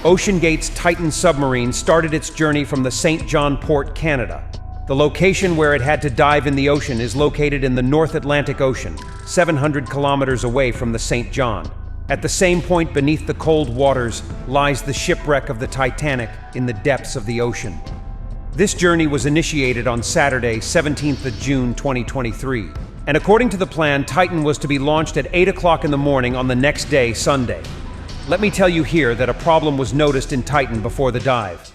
Oceangate's Titan submarine started its journey from the St. John Port, Canada. The location where it had to dive in the ocean is located in the North Atlantic Ocean, 700 kilometers away from the St. John. At the same point beneath the cold waters lies the shipwreck of the Titanic in the depths of the ocean. This journey was initiated on Saturday, 17th of June 2023. And according to the plan, Titan was to be launched at 8 o'clock in the morning on the next day, Sunday. Let me tell you here that a problem was noticed in Titan before the dive.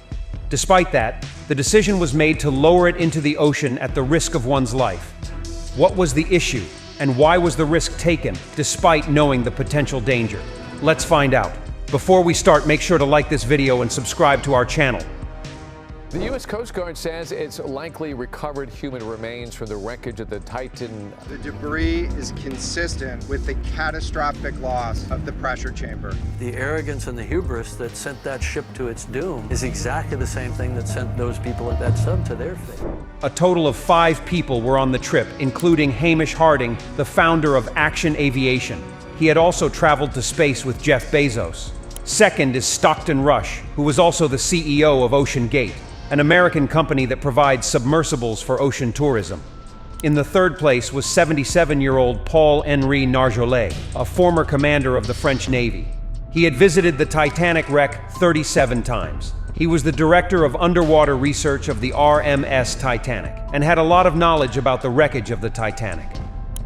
Despite that, the decision was made to lower it into the ocean at the risk of one's life. What was the issue, and why was the risk taken, despite knowing the potential danger? Let's find out. Before we start, make sure to like this video and subscribe to our channel. The U.S. Coast Guard says it's likely recovered human remains from the wreckage of the Titan. The debris is consistent with the catastrophic loss of the pressure chamber. The arrogance and the hubris that sent that ship to its doom is exactly the same thing that sent those people at that sub to their fate. A total of 5 people were on the trip, including Hamish Harding, the founder of Action Aviation. He had also traveled to space with Jeff Bezos. Second is Stockton Rush, who was also the CEO of Oceangate, an American company that provides submersibles for ocean tourism. In the third place was 77-year-old Paul-Henri Narjolet, a former commander of the French Navy. He had visited the Titanic Wreck 37 times. He was the director of underwater research of the RMS Titanic and had a lot of knowledge about the wreckage of the Titanic.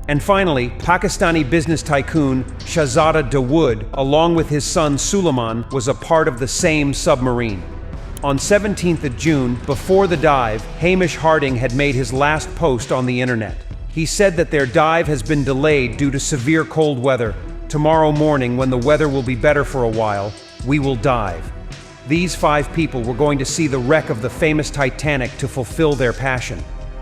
And finally, Pakistani business tycoon Shahzada Dawood, along with his son Suleiman, was a part of the same submarine. On 17th of June, before the dive, Hamish Harding had made his last post on the internet. He said that their dive has been delayed due to severe cold weather. Tomorrow morning, when the weather will be better for a while, we will dive. These 5 people were going to see the wreck of the famous Titanic to fulfill their passion.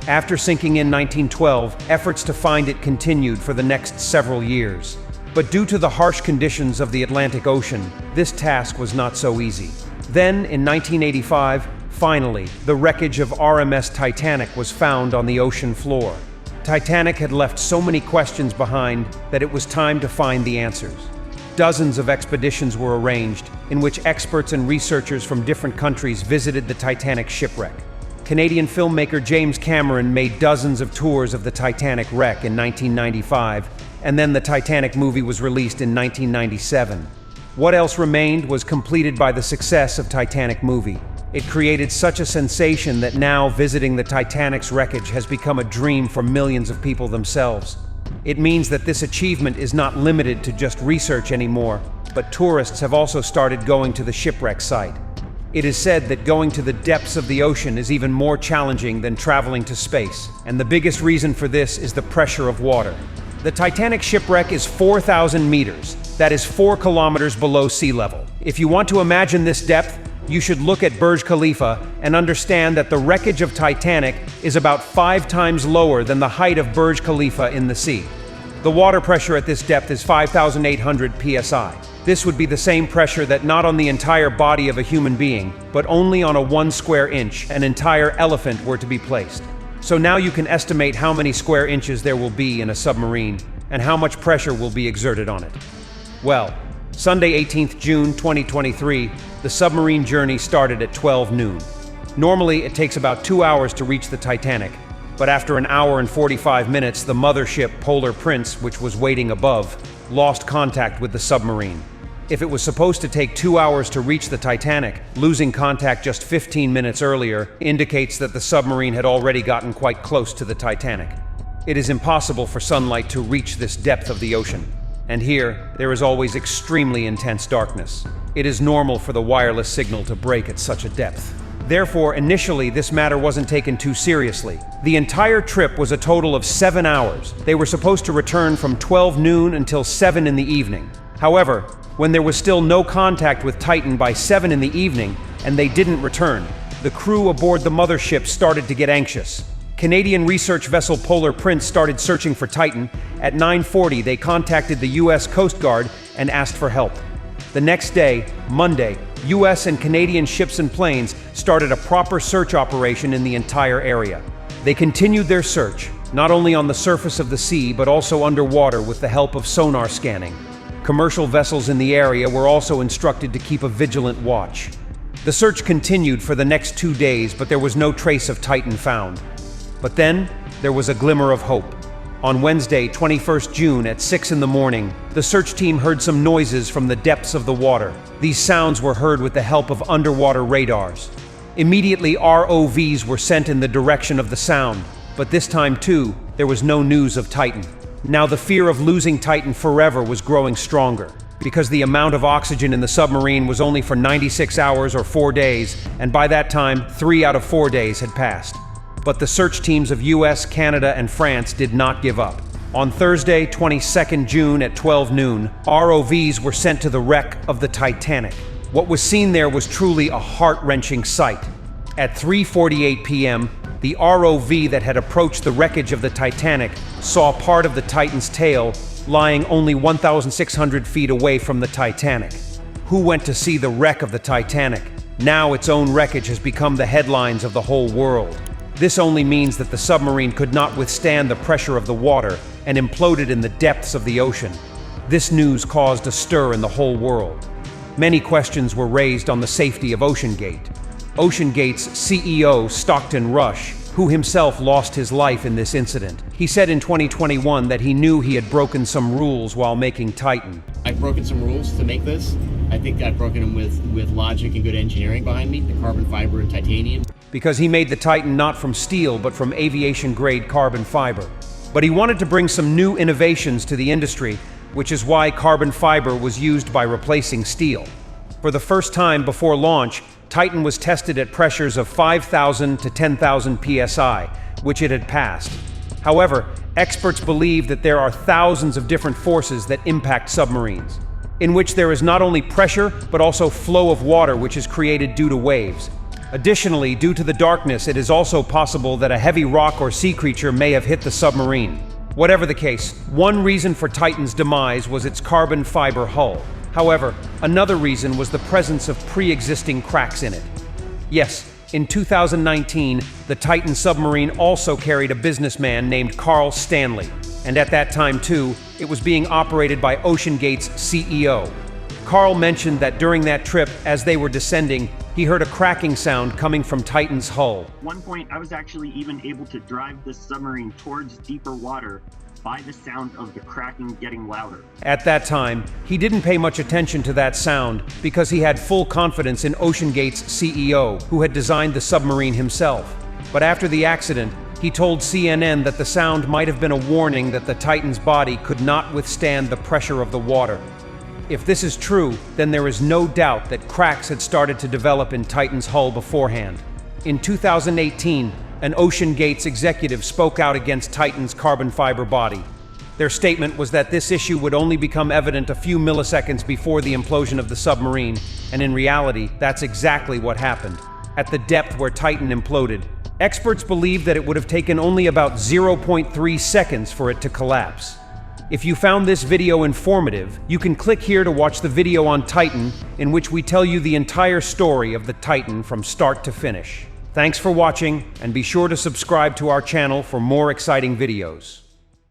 After sinking in 1912, efforts to find it continued for the next several years. But due to the harsh conditions of the Atlantic Ocean, this task was not so easy. Then, in 1985, finally, the wreckage of RMS Titanic was found on the ocean floor. Titanic had left so many questions behind that it was time to find the answers. Dozens of expeditions were arranged, in which experts and researchers from different countries visited the Titanic shipwreck. Canadian filmmaker James Cameron made dozens of tours of the Titanic wreck in 1995, and then the Titanic movie was released in 1997. What else remained was completed by the success of Titanic movie. It created such a sensation that now visiting the Titanic's wreckage has become a dream for millions of people themselves. It means that this achievement is not limited to just research anymore, but tourists have also started going to the shipwreck site. It is said that going to the depths of the ocean is even more challenging than traveling to space, and the biggest reason for this is the pressure of water. The Titanic shipwreck is 4,000 meters. That is 4 kilometers below sea level. If you want to imagine this depth, you should look at Burj Khalifa and understand that the wreckage of Titanic is about 5 times lower than the height of Burj Khalifa in the sea. The water pressure at this depth is 5,800 psi. This would be the same pressure that not on the entire body of a human being, but only on a 1 square inch an entire elephant were to be placed. So now you can estimate how many square inches there will be in a submarine and how much pressure will be exerted on it. Well, Sunday 18th June 2023, the submarine journey started at 12 noon. Normally, it takes about 2 hours to reach the Titanic, but after an hour and 45 minutes, the mothership Polar Prince, which was waiting above, lost contact with the submarine. If it was supposed to take 2 hours to reach the Titanic, losing contact just 15 minutes earlier indicates that the submarine had already gotten quite close to the Titanic. It is impossible for sunlight to reach this depth of the ocean. And here, there is always extremely intense darkness. It is normal for the wireless signal to break at such a depth. Therefore, initially, this matter wasn't taken too seriously. The entire trip was a total of 7 hours. They were supposed to return from 12 noon until 7 in the evening. However, when there was still no contact with Titan by 7 in the evening, and they didn't return, the crew aboard the mothership started to get anxious. Canadian research vessel Polar Prince started searching for Titan. At 9:40, they contacted the U.S. Coast Guard and asked for help. The next day, Monday, U.S. and Canadian ships and planes started a proper search operation in the entire area. They continued their search, not only on the surface of the sea, but also underwater with the help of sonar scanning. Commercial vessels in the area were also instructed to keep a vigilant watch. The search continued for the next 2 days, but there was no trace of Titan found. But then, there was a glimmer of hope. On Wednesday, 21st June at 6 in the morning, the search team heard some noises from the depths of the water. These sounds were heard with the help of underwater radars. Immediately, ROVs were sent in the direction of the sound, but this time too, there was no news of Titan. Now the fear of losing Titan forever was growing stronger, because the amount of oxygen in the submarine was only for 96 hours or 4 days, and by that time, 3 out of 4 days had passed. But the search teams of US, Canada, and France did not give up. On Thursday, 22nd June at 12 noon, ROVs were sent to the wreck of the Titanic. What was seen there was truly a heart-wrenching sight. At 3:48 p.m., the ROV that had approached the wreckage of the Titanic saw part of the Titan's tail lying only 1,600 feet away from the Titanic. Who went to see the wreck of the Titanic? Now its own wreckage has become the headlines of the whole world. This only means that the submarine could not withstand the pressure of the water and imploded in the depths of the ocean. This news caused a stir in the whole world. Many questions were raised on the safety of Oceangate. Oceangate's CEO, Stockton Rush, who himself lost his life in this incident. He said in 2021 that he knew he had broken some rules while making Titan. I've broken some rules to make this. I think I've broken them with logic and good engineering behind me, the carbon fiber and titanium. Because he made the Titan not from steel, but from aviation-grade carbon fiber. But he wanted to bring some new innovations to the industry, which is why carbon fiber was used by replacing steel. For the first time before launch, Titan was tested at pressures of 5,000 to 10,000 psi, which it had passed. However, experts believe that there are thousands of different forces that impact submarines, in which there is not only pressure, but also flow of water which is created due to waves. Additionally, due to the darkness, it is also possible that a heavy rock or sea creature may have hit the submarine. Whatever the case, one reason for Titan's demise was its carbon fiber hull. However, another reason was the presence of pre-existing cracks in it. Yes, in 2019, the Titan submarine also carried a businessman named Carl Stanley, and at that time too, it was being operated by Oceangate's CEO. Carl mentioned that during that trip, as they were descending, he heard a cracking sound coming from Titan's hull. At one point, I was actually even able to drive this submarine towards deeper water by the sound of the cracking getting louder. At that time, he didn't pay much attention to that sound because he had full confidence in Oceangate's CEO, who had designed the submarine himself. But after the accident, he told CNN that the sound might have been a warning that the Titan's body could not withstand the pressure of the water. If this is true, then there is no doubt that cracks had started to develop in Titan's hull beforehand. In 2018, an Oceangate's executive spoke out against Titan's carbon fiber body. Their statement was that this issue would only become evident a few milliseconds before the implosion of the submarine, and in reality, that's exactly what happened. At the depth where Titan imploded, experts believe that it would have taken only about 0.3 seconds for it to collapse. If you found this video informative, you can click here to watch the video on Titan, in which we tell you the entire story of the Titan from start to finish. Thanks for watching, and be sure to subscribe to our channel for more exciting videos.